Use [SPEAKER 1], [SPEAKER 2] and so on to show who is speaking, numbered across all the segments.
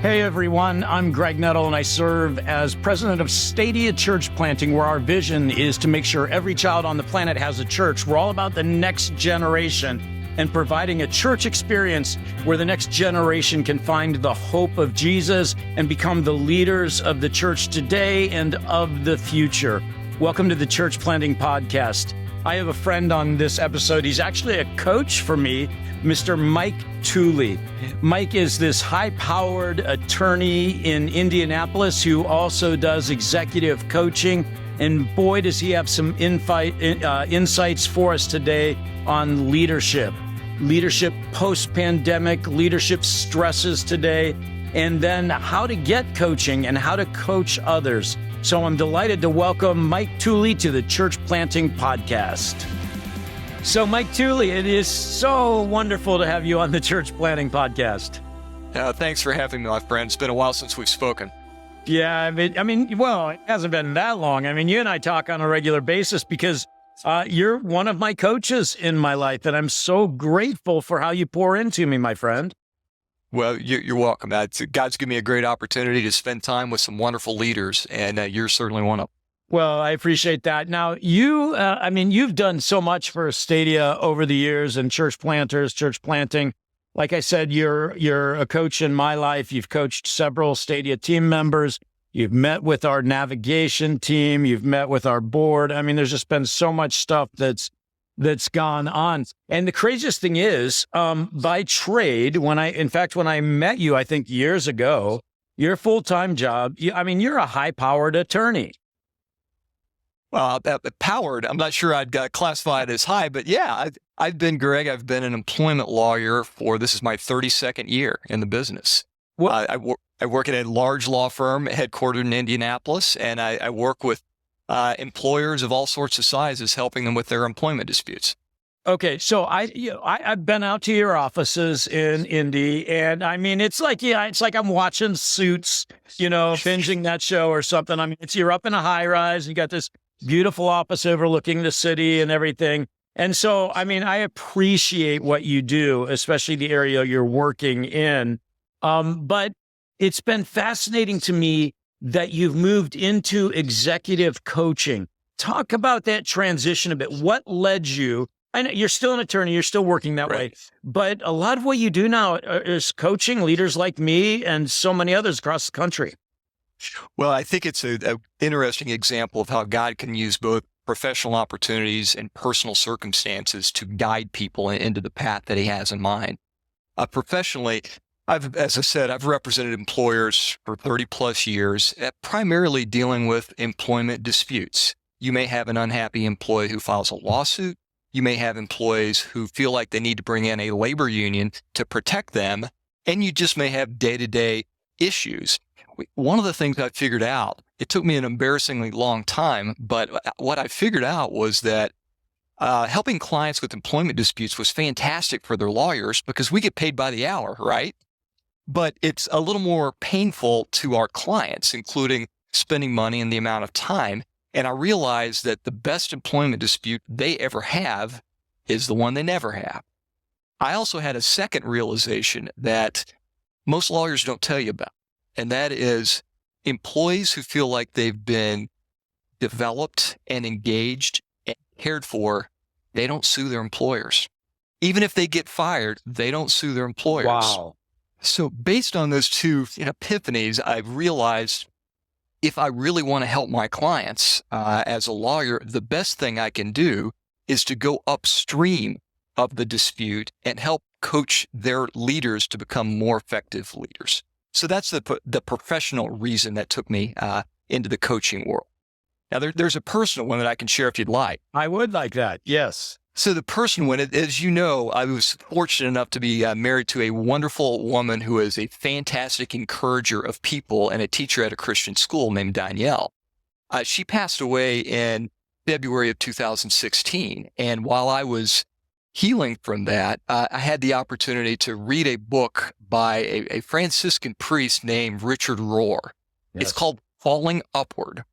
[SPEAKER 1] Hey everyone, I'm Greg Nettle and I serve as president of Stadia Church Planting, where our vision is to make sure every child on the planet has a church. We're all about the next generation and providing a church experience where the next generation can find the hope of Jesus and become the leaders of the church today and of the future. Welcome to the Church Planting Podcast. I have a friend on this episode. He's actually a coach for me, Mr. Mike Tooley. Mike is this high-powered attorney in Indianapolis who also does executive coaching. And boy, does he have some insights for us today on leadership post-pandemic, leadership stresses today, and then how to get coaching and how to coach others. So I'm delighted to welcome Mike Tooley to the Church Planting Podcast. So Mike Tooley, it is so wonderful to have you on the Church Planting Podcast.
[SPEAKER 2] Thanks for having me, my friend. It's been a while since we've spoken.
[SPEAKER 1] Yeah, I mean, well, it hasn't been that long. I mean, you and I talk on a regular basis because you're one of my coaches in my life, and I'm so grateful for how you pour into me, my friend.
[SPEAKER 2] Well, you're welcome. God's given me a great opportunity to spend time with some wonderful leaders, and you're certainly one of them.
[SPEAKER 1] Well, I appreciate that. Now, you've done so much for Stadia over the years and church planters, church planting. Like I said, you're a coach in my life. You've coached several Stadia team members. You've met with our navigation team. You've met with our board. I mean, there's just been so much stuff that's gone on. And the craziest thing is, by trade, when I met you, I think years ago, your full-time job, you're a high-powered attorney.
[SPEAKER 2] Well, powered, I'm not sure I'd classify it as high, but yeah, I've been an employment lawyer this is my 32nd year in the business.
[SPEAKER 1] Well,
[SPEAKER 2] I work at a large law firm headquartered in Indianapolis, and I work with employers of all sorts of sizes, helping them with their employment disputes.
[SPEAKER 1] Okay, so I've been out to your offices in Indy, and I mean, it's like I'm watching Suits, binging that show or something. I mean, you're up in a high rise, and you got this beautiful office overlooking the city and everything. And so, I mean, I appreciate what you do, especially the area you're working in. But it's been fascinating to me that you've moved into executive coaching. Talk about that transition a bit. What led you? I know you're still an attorney, you're still working that way, but a lot of what you do now is coaching leaders like me and so many others across the country.
[SPEAKER 2] Well, I think it's an interesting example of how God can use both professional opportunities and personal circumstances to guide people into the path that he has in mind. Professionally, as I said, I've represented employers for 30 plus years, primarily dealing with employment disputes. You may have an unhappy employee who files a lawsuit. You may have employees who feel like they need to bring in a labor union to protect them, and you just may have day-to-day issues. One of the things I figured out, it took me an embarrassingly long time, but what I figured out was that helping clients with employment disputes was fantastic for their lawyers because we get paid by the hour, right? But it's a little more painful to our clients, including spending money and the amount of time. And I realized that the best employment dispute they ever have is the one they never have. I also had a second realization that most lawyers don't tell you about, and that is employees who feel like they've been developed and engaged and cared for, they don't sue their employers. Even if they get fired, they don't sue their employers.
[SPEAKER 1] Wow.
[SPEAKER 2] So based on those two epiphanies, I've realized if I really want to help my clients as a lawyer, the best thing I can do is to go upstream of the dispute and help coach their leaders to become more effective leaders. So that's the professional reason that took me into the coaching world. Now, there's a personal one that I can share if you'd like.
[SPEAKER 1] I would like that, yes.
[SPEAKER 2] So the personal one, as you know, I was fortunate enough to be married to a wonderful woman who is a fantastic encourager of people and a teacher at a Christian school named Danielle. She passed away in February of 2016. And while I was healing from that, I had the opportunity to read a book by a Franciscan priest named Richard Rohr. Yes. It's called Falling Upward.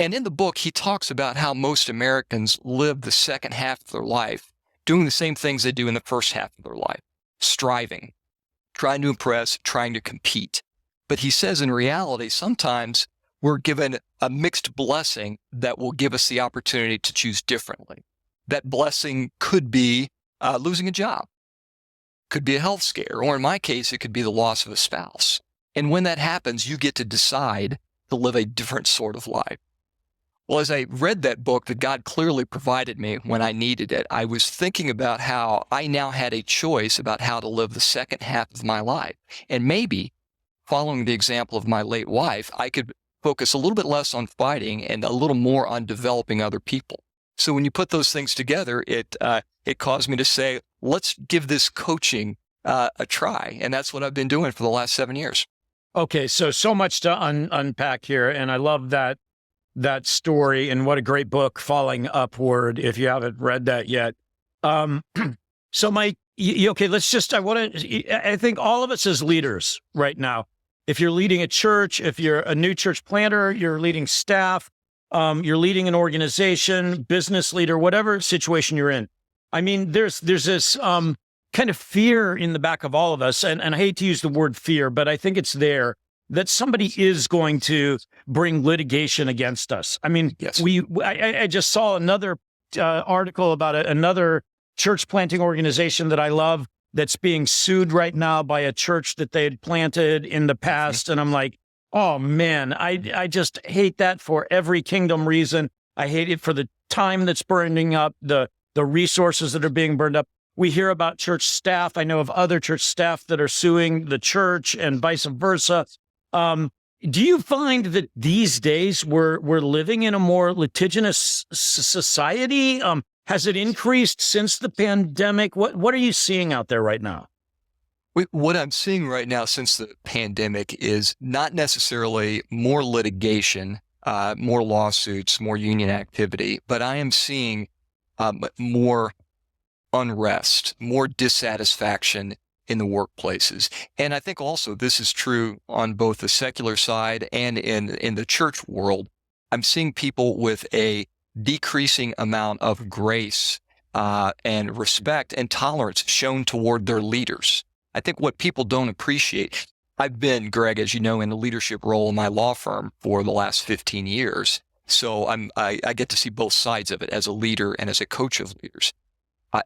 [SPEAKER 2] And in the book, he talks about how most Americans live the second half of their life doing the same things they do in the first half of their life, striving, trying to impress, trying to compete. But he says in reality, sometimes we're given a mixed blessing that will give us the opportunity to choose differently. That blessing could be losing a job, could be a health scare, or in my case, it could be the loss of a spouse. And when that happens, you get to decide to live a different sort of life. Well, as I read that book that God clearly provided me when I needed it, I was thinking about how I now had a choice about how to live the second half of my life. And maybe, following the example of my late wife, I could focus a little bit less on fighting and a little more on developing other people. So when you put those things together, it caused me to say, let's give this coaching a try. And that's what I've been doing for the last 7 years.
[SPEAKER 1] Okay, so much to unpack here, and I love that story, and what a great book, Falling Upward, if you haven't read that yet. So Mike, okay, I think all of us as leaders right now, if you're leading a church, if you're a new church planter, you're leading staff, you're leading an organization, business leader, whatever situation you're in. I mean, there's this kind of fear in the back of all of us, and I hate to use the word fear, but I think it's there, that somebody is going to bring litigation against us. I mean,
[SPEAKER 2] yes.
[SPEAKER 1] I just saw another article about another church planting organization that I love that's being sued right now by a church that they had planted in the past. And I'm like, oh man, I just hate that for every kingdom reason. I hate it for the time that's burning up, the resources that are being burned up. We hear about church staff. I know of other church staff that are suing the church and vice versa. Do you find that these days we're living in a more litigious society? Has it increased since the pandemic? What are you seeing out there right now?
[SPEAKER 2] What I'm seeing right now since the pandemic is not necessarily more litigation, more lawsuits, more union activity, but I am seeing more unrest, more dissatisfaction in the workplaces. And I think also this is true on both the secular side and in the church world. I'm seeing people with a decreasing amount of grace and respect and tolerance shown toward their leaders. I think what people don't appreciate, I've been, Greg, as you know, in a leadership role in my law firm for the last 15 years. So I get to see both sides of it as a leader and as a coach of leaders.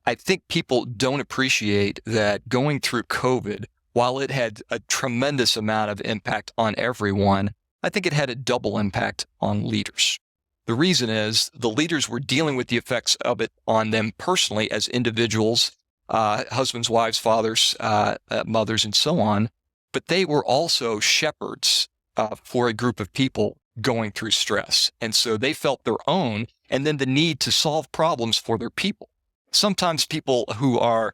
[SPEAKER 2] I think people don't appreciate that going through COVID, while it had a tremendous amount of impact on everyone, I think it had a double impact on leaders. The reason is the leaders were dealing with the effects of it on them personally as individuals, husbands, wives, fathers, mothers, and so on. But they were also shepherds for a group of people going through stress. And so they felt their own and then the need to solve problems for their people. Sometimes people who are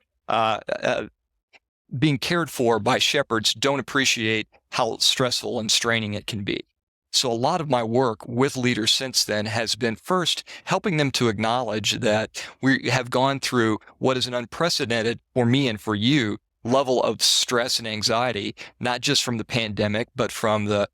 [SPEAKER 2] being cared for by shepherds don't appreciate how stressful and straining it can be. So a lot of my work with leaders since then has been first helping them to acknowledge that we have gone through what is an unprecedented, for me and for you, level of stress and anxiety, not just from the pandemic, but from the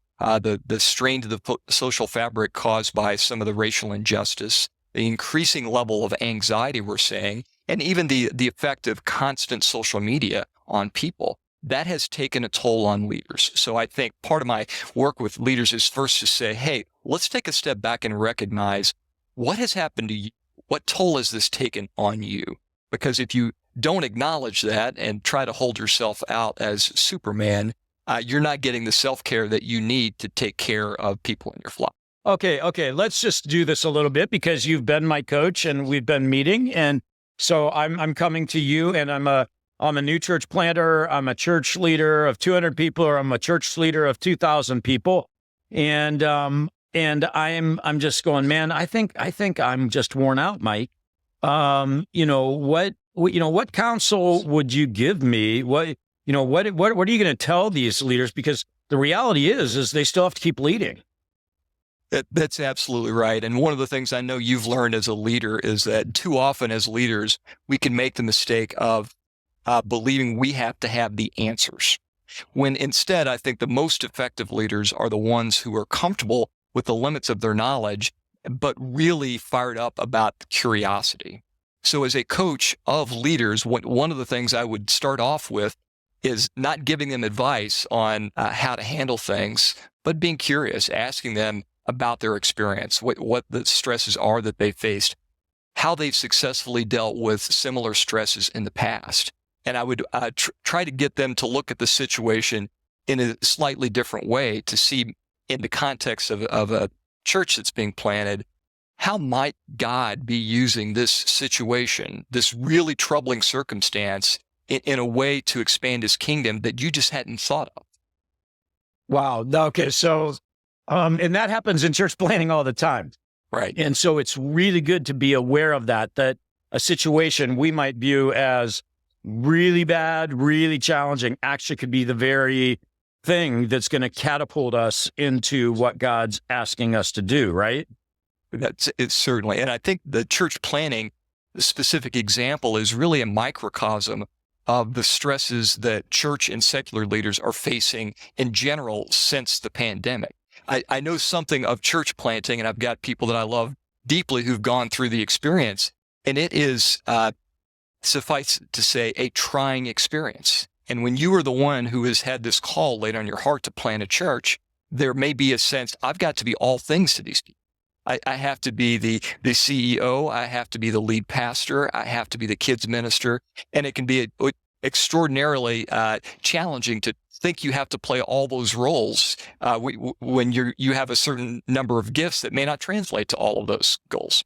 [SPEAKER 2] strain to the social fabric caused by some of the racial injustice, the increasing level of anxiety we're seeing, and even the effect of constant social media on people. That has taken a toll on leaders. So I think part of my work with leaders is first to say, hey, let's take a step back and recognize what has happened to you. What toll has this taken on you? Because if you don't acknowledge that and try to hold yourself out as Superman, you're not getting the self-care that you need to take care of people in your flock.
[SPEAKER 1] Okay. Let's just do this a little bit because you've been my coach and we've been meeting. And so I'm coming to you, and I'm a new church planter. I'm a church leader of 200 people, or I'm a church leader of 2,000 people. And I'm just going, man, I think I'm just worn out, Mike. What counsel would you give me? What are you going to tell these leaders? Because the reality is they still have to keep leading.
[SPEAKER 2] That's absolutely right. And one of the things I know you've learned as a leader is that too often as leaders, we can make the mistake of believing we have to have the answers. When instead, I think the most effective leaders are the ones who are comfortable with the limits of their knowledge, but really fired up about curiosity. So as a coach of leaders, one of the things I would start off with is not giving them advice on how to handle things, but being curious, asking them about their experience, what the stresses are that they faced, how they've successfully dealt with similar stresses in the past. And I would try to get them to look at the situation in a slightly different way to see, in the context of a church that's being planted, how might God be using this situation, this really troubling circumstance, in a way to expand his kingdom that you just hadn't thought of?
[SPEAKER 1] Wow. Okay. So, and that happens in church planning all the time.
[SPEAKER 2] Right.
[SPEAKER 1] And so it's really good to be aware of that a situation we might view as really bad, really challenging, actually could be the very thing that's going to catapult us into what God's asking us to do, right?
[SPEAKER 2] It's certainly. And I think the church planning, the specific example, is really a microcosm of the stresses that church and secular leaders are facing in general since the pandemic. I know something of church planting, and I've got people that I love deeply who've gone through the experience, and it is, suffice to say, a trying experience. And when you are the one who has had this call laid on your heart to plant a church, there may be a sense, I've got to be all things to these people. I have to be the CEO. I have to be the lead pastor. I have to be the kids minister. And it can be extraordinarily challenging to think you have to play all those roles when you have a certain number of gifts that may not translate to all of those goals.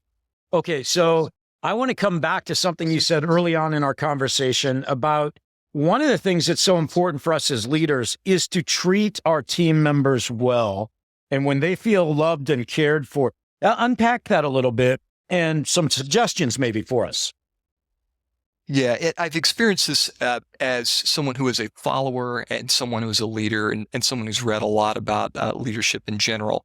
[SPEAKER 1] Okay, so I want to come back to something you said early on in our conversation about one of the things that's so important for us as leaders is to treat our team members well. And when they feel loved and cared for, unpack that a little bit and some suggestions maybe for us.
[SPEAKER 2] Yeah, I've experienced this as someone who is a follower and someone who is a leader and someone who's read a lot about leadership in general.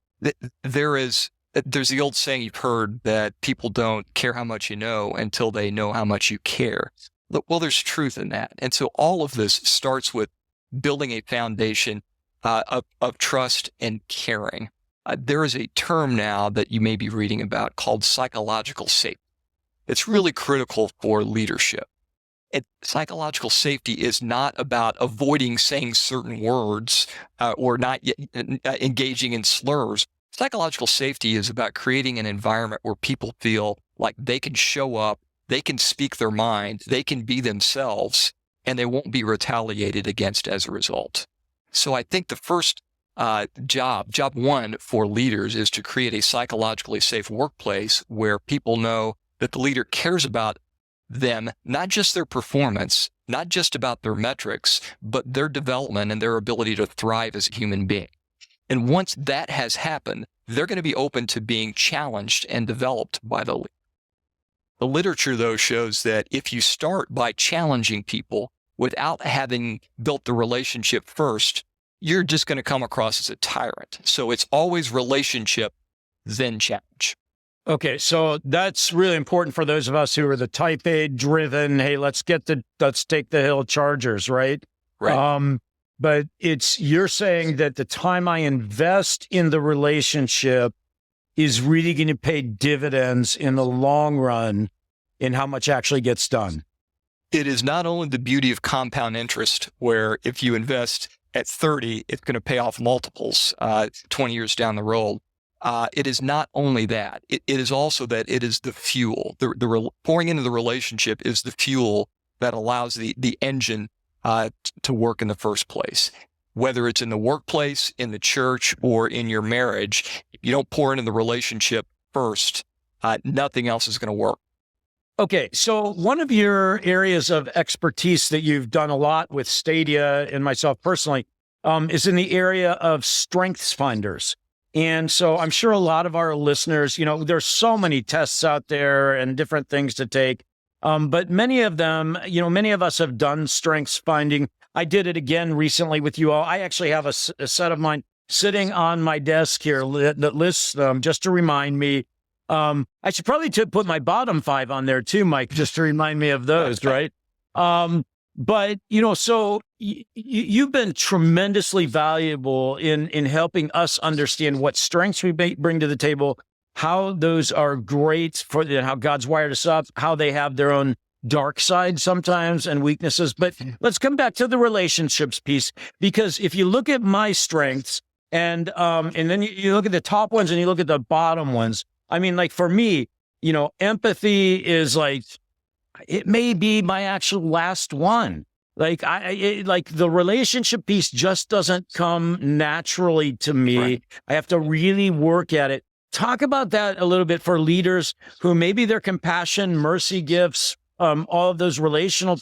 [SPEAKER 2] There's the old saying you've heard that people don't care how much you know until they know how much you care. Well, there's truth in that. And so all of this starts with building a foundation of trust and caring. There is a term now that you may be reading about called psychological safety. It's really critical for leadership. And psychological safety is not about avoiding saying certain words or not engaging in slurs. Psychological safety is about creating an environment where people feel like they can show up, they can speak their mind, they can be themselves, and they won't be retaliated against as a result. So I think the first job one for leaders is to create a psychologically safe workplace where people know that the leader cares about them, not just their performance, not just about their metrics, but their development and their ability to thrive as a human being. And once that has happened, they're going to be open to being challenged and developed by the leader. The literature, though, shows that if you start by challenging people without having built the relationship first, you're just going to come across as a tyrant. So it's always relationship, then challenge.
[SPEAKER 1] Okay, so that's really important for those of us who are the type A driven, hey, let's take the hill Chargers, right?
[SPEAKER 2] Right.
[SPEAKER 1] But you're saying that the time I invest in the relationship is really going to pay dividends in the long run in how much actually gets done.
[SPEAKER 2] It is not only the beauty of compound interest, where if you invest at 30, it's going to pay off multiples 20 years down the road. It is not only that. It is also that it is the fuel. Pouring into the relationship is the fuel that allows the engine to work in the first place. Whether it's in the workplace, in the church, or in your marriage, if you don't pour into the relationship first, nothing else is going to work.
[SPEAKER 1] Okay, so one of your areas of expertise that you've done a lot with Stadia and myself personally is in the area of strengths finders. And so I'm sure a lot of our listeners, there's so many tests out there and different things to take. But many of them, many of us have done strengths finding. I did it again recently with you all. I actually have a set of mine sitting on my desk here that lists them just to remind me. I should probably put my bottom 5 on there too, Mike, just to remind me of those, right? But, so you've been tremendously valuable in helping us understand what strengths we bring to the table, how those are great for how God's wired us up, how they have their own dark side sometimes and weaknesses. But let's come back to the relationships piece, because if you look at my strengths and then you look at the top ones and you look at the bottom ones, I mean, like for me, empathy is like, it may be my actual last one. Like like the relationship piece just doesn't come naturally to me.
[SPEAKER 2] Right.
[SPEAKER 1] I have to really work at it. Talk about that a little bit for leaders who maybe their compassion, mercy gifts, all of those relational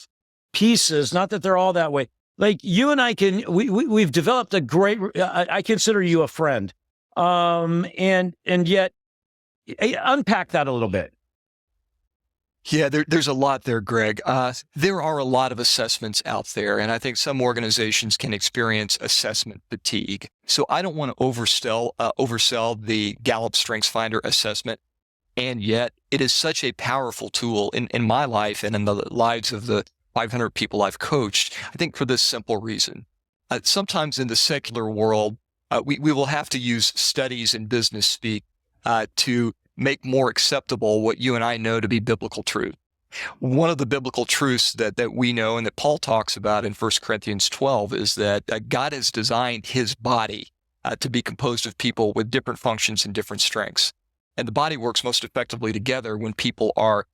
[SPEAKER 1] pieces, not that they're all that way. Like you and I we've developed a great, I consider you a friend. And yet unpack that a little bit.
[SPEAKER 2] Yeah, there's a lot there, Greg. There are a lot of assessments out there, and I think some organizations can experience assessment fatigue. So I don't want to oversell the Gallup StrengthsFinder assessment, and yet it is such a powerful tool in my life and in the lives of the 500 people I've coached, I think for this simple reason. Sometimes in the secular world, we will have to use studies and business speak to make more acceptable what you and I know to be biblical truth. One of the biblical truths that we know and that Paul talks about in 1 Corinthians 12 is that God has designed his body to be composed of people with different functions and different strengths. And the body works most effectively together when people are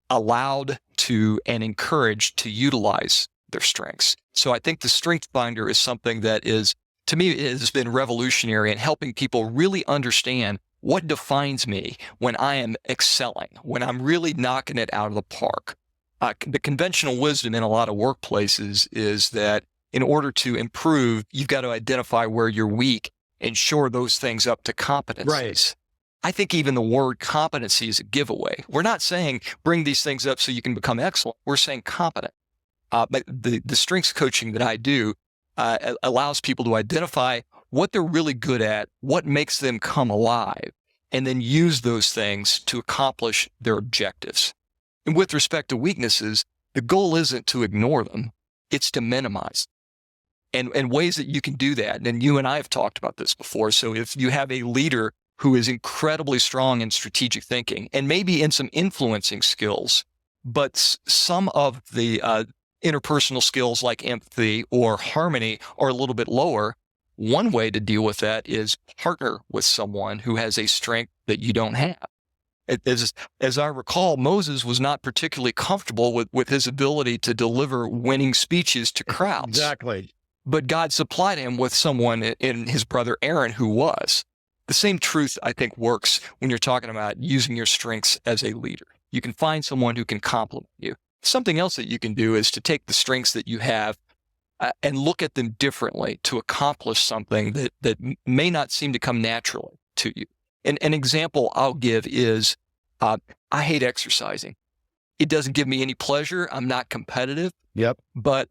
[SPEAKER 2] allowed to and encouraged to utilize their strengths. So I think the Strength Finder is something that is, to me, it has been revolutionary in helping people really understand what defines me when I am excelling, when I'm really knocking it out of the park. The conventional wisdom in a lot of workplaces is that in order to improve, you've got to identify where you're weak and shore those things up to competencies.
[SPEAKER 1] Right.
[SPEAKER 2] I think even the word competency is a giveaway. We're not saying bring these things up so you can become excellent. We're saying competent. But the strengths coaching that I do allows people to identify what they're really good at, what makes them come alive, and then use those things to accomplish their objectives. And with respect to weaknesses, the goal isn't to ignore them, it's to minimize. And ways that you can do that, and you and I have talked about this before, so if you have a leader who is incredibly strong in strategic thinking, and maybe in some influencing skills, but some of the interpersonal skills like empathy or harmony are a little bit lower, one way to deal with that is partner with someone who has a strength that you don't have. As I recall, Moses was not particularly comfortable with his ability to deliver winning speeches to crowds.
[SPEAKER 1] Exactly.
[SPEAKER 2] But God supplied him with someone in his brother Aaron who was. The same truth, I think, works when you're talking about using your strengths as a leader. You can find someone who can complement you. Something else that you can do is to take the strengths that you have and look at them differently to accomplish something that may not seem to come naturally to you. And an example I'll give is I hate exercising. It doesn't give me any pleasure. I'm not competitive.
[SPEAKER 1] Yep.
[SPEAKER 2] But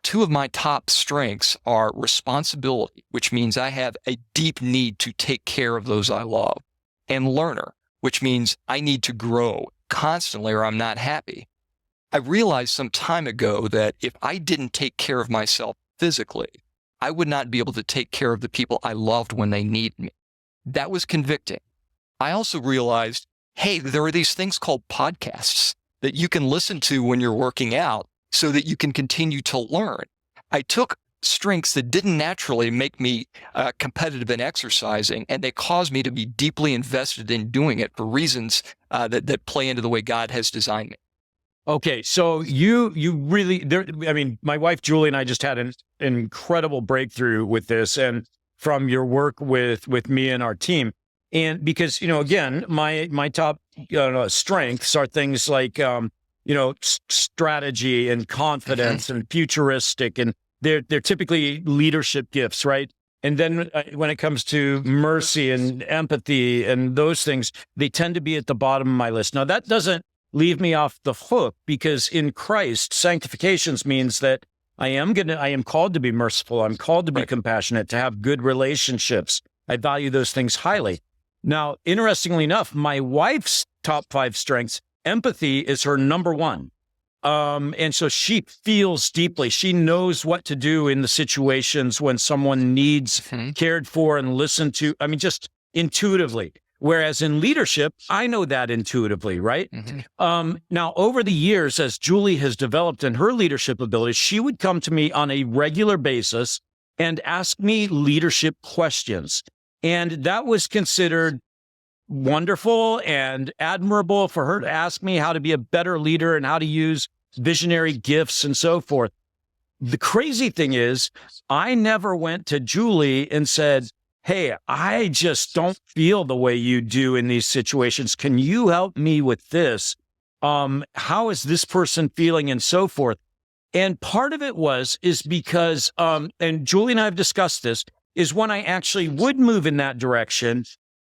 [SPEAKER 2] two of my top strengths are responsibility, which means I have a deep need to take care of those I love, and learner, which means I need to grow constantly or I'm not happy. I realized some time ago that if I didn't take care of myself physically, I would not be able to take care of the people I loved when they needed me. That was convicting. I also realized, hey, there are these things called podcasts that you can listen to when you're working out so that you can continue to learn. I took strengths that didn't naturally make me competitive in exercising, and they caused me to be deeply invested in doing it for reasons that play into the way God has designed me.
[SPEAKER 1] Okay, so you really, I mean, my wife Julie and I just had an incredible breakthrough with this, and from your work with me and our team, and because again, my top strengths are things like strategy and confidence and futuristic, and they're typically leadership gifts, right? And then when it comes to mercy and empathy and those things, they tend to be at the bottom of my list. Now that doesn't leave me off the hook, because in Christ, sanctifications means that I am called to be merciful. I'm called to be compassionate, to have good relationships. I value those things highly. Now, interestingly enough, my wife's top 5 strengths, empathy is her number one. And so she feels deeply. She knows what to do in the situations when someone needs cared for and listened to. I mean, just intuitively. Whereas in leadership, I know that intuitively, right? Now, over the years, as Julie has developed in her leadership abilities, she would come to me on a regular basis and ask me leadership questions. And that was considered wonderful and admirable for her to ask me how to be a better leader and how to use visionary gifts and so forth. The crazy thing is, I never went to Julie and said, hey, I just don't feel the way you do in these situations. Can you help me with this? How is this person feeling and so forth? And part of it is because, and Julie and I have discussed this, is when I actually would move in that direction,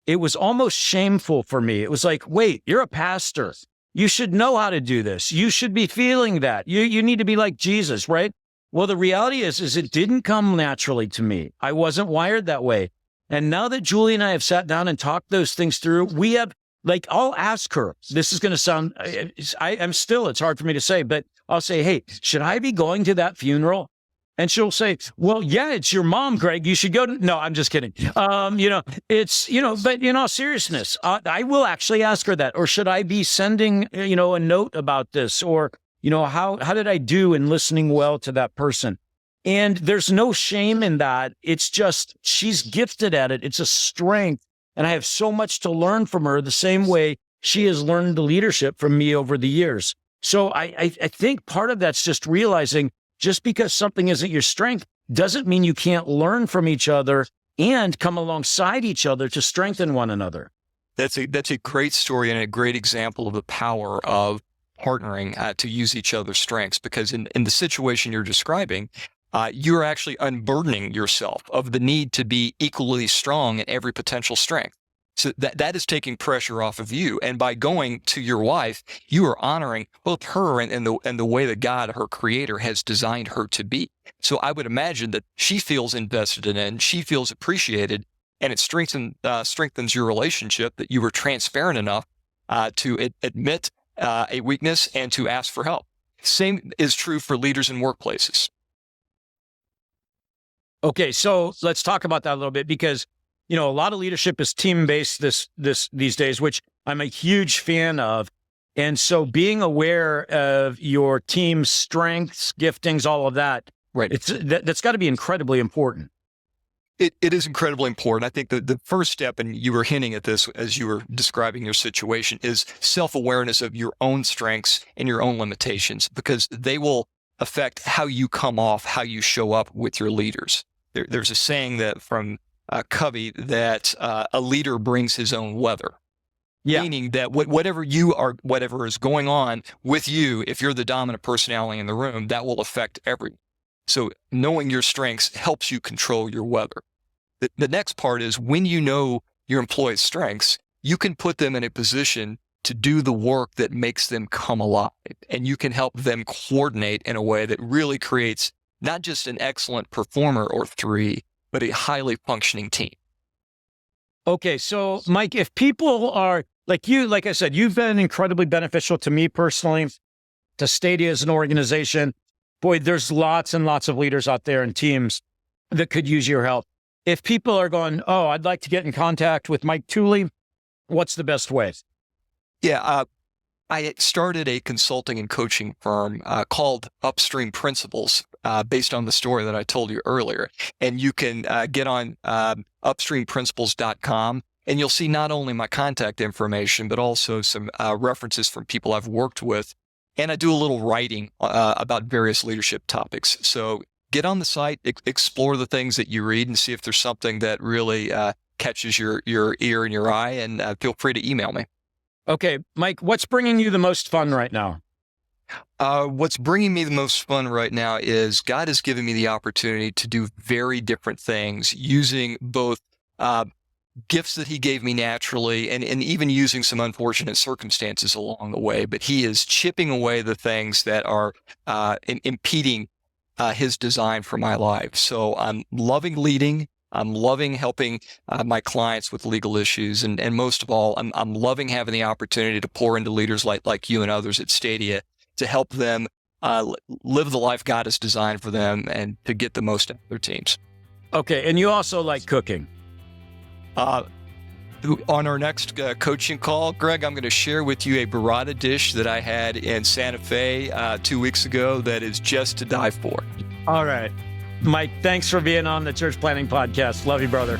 [SPEAKER 1] it was almost shameful for me. It was like, wait, you're a pastor. You should know how to do this. You should be feeling that. You need to be like Jesus, right? Well, the reality is it didn't come naturally to me. I wasn't wired that way. And now that Julie and I have sat down and talked those things through, we have, like, I'll ask her, this is going to sound, it's hard for me to say, but I'll say, hey, should I be going to that funeral? And she'll say, well, yeah, it's your mom, Greg. You should go. No, I'm just kidding. But in all seriousness, I will actually ask her that. Or should I be sending, a note about this? Or, how did I do in listening well to that person? And there's no shame in that. It's just, she's gifted at it. It's a strength. And I have so much to learn from her the same way she has learned the leadership from me over the years. So I think part of that's just realizing just because something isn't your strength doesn't mean you can't learn from each other and come alongside each other to strengthen one another.
[SPEAKER 2] That's a great story and a great example of the power of partnering to use each other's strengths, because in the situation you're describing, you're actually unburdening yourself of the need to be equally strong in every potential strength. So that is taking pressure off of you. And by going to your wife, you are honoring both her and the way that God, her creator, has designed her to be. So I would imagine that she feels invested in it and she feels appreciated, and it strengthens your relationship that you were transparent enough to admit a weakness and to ask for help. Same is true for leaders in workplaces.
[SPEAKER 1] Okay, so let's talk about that a little bit, because a lot of leadership is team-based these days, which I'm a huge fan of. And so being aware of your team's strengths, giftings, all of that,
[SPEAKER 2] right?
[SPEAKER 1] That's got to be incredibly important.
[SPEAKER 2] It is incredibly important. I think the first step, and you were hinting at this as you were describing your situation, is self-awareness of your own strengths and your own limitations, because they will affect how you come off, how you show up with your leaders. There's a saying that from Covey that a leader brings his own weather. Yeah. Meaning that whatever is going on with you, if you're the dominant personality in the room, that will affect everyone. So knowing your strengths helps you control your weather. The next part is, when you know your employees' strengths, you can put them in a position to do the work that makes them come alive. And you can help them coordinate in a way that really creates not just an excellent performer or three, but a highly functioning team.
[SPEAKER 1] Okay, so Mike, if people are like you, like I said, you've been incredibly beneficial to me personally, to Stadia as an organization. Boy, there's lots and lots of leaders out there and teams that could use your help. If people are going, oh, I'd like to get in contact with Mike Tooley, what's the best way?
[SPEAKER 2] Yeah, I started a consulting and coaching firm called Upstream Principles, based on the story that I told you earlier. And you can get on upstreamprinciples.com, and you'll see not only my contact information, but also some references from people I've worked with. And I do a little writing about various leadership topics. So get on the site, explore the things that you read, and see if there's something that really catches your ear and your eye, and feel free to email me.
[SPEAKER 1] Okay, Mike, what's bringing you the most fun right now?
[SPEAKER 2] What's bringing me the most fun right now is God has given me the opportunity to do very different things, using both gifts that he gave me naturally and even using some unfortunate circumstances along the way. But he is chipping away the things that are impeding his design for my life. So I'm loving leading. I'm loving helping my clients with legal issues. And most of all, I'm loving having the opportunity to pour into leaders like you and others at Stadia to help them live the life God has designed for them and to get the most out of their teams.
[SPEAKER 1] Okay. And you also like cooking.
[SPEAKER 2] On our next coaching call, Greg, I'm going to share with you a burrata dish that I had in Santa Fe 2 weeks ago that is just to die for.
[SPEAKER 1] All right. Mike, thanks for being on the Church Planting Podcast. Love you, brother.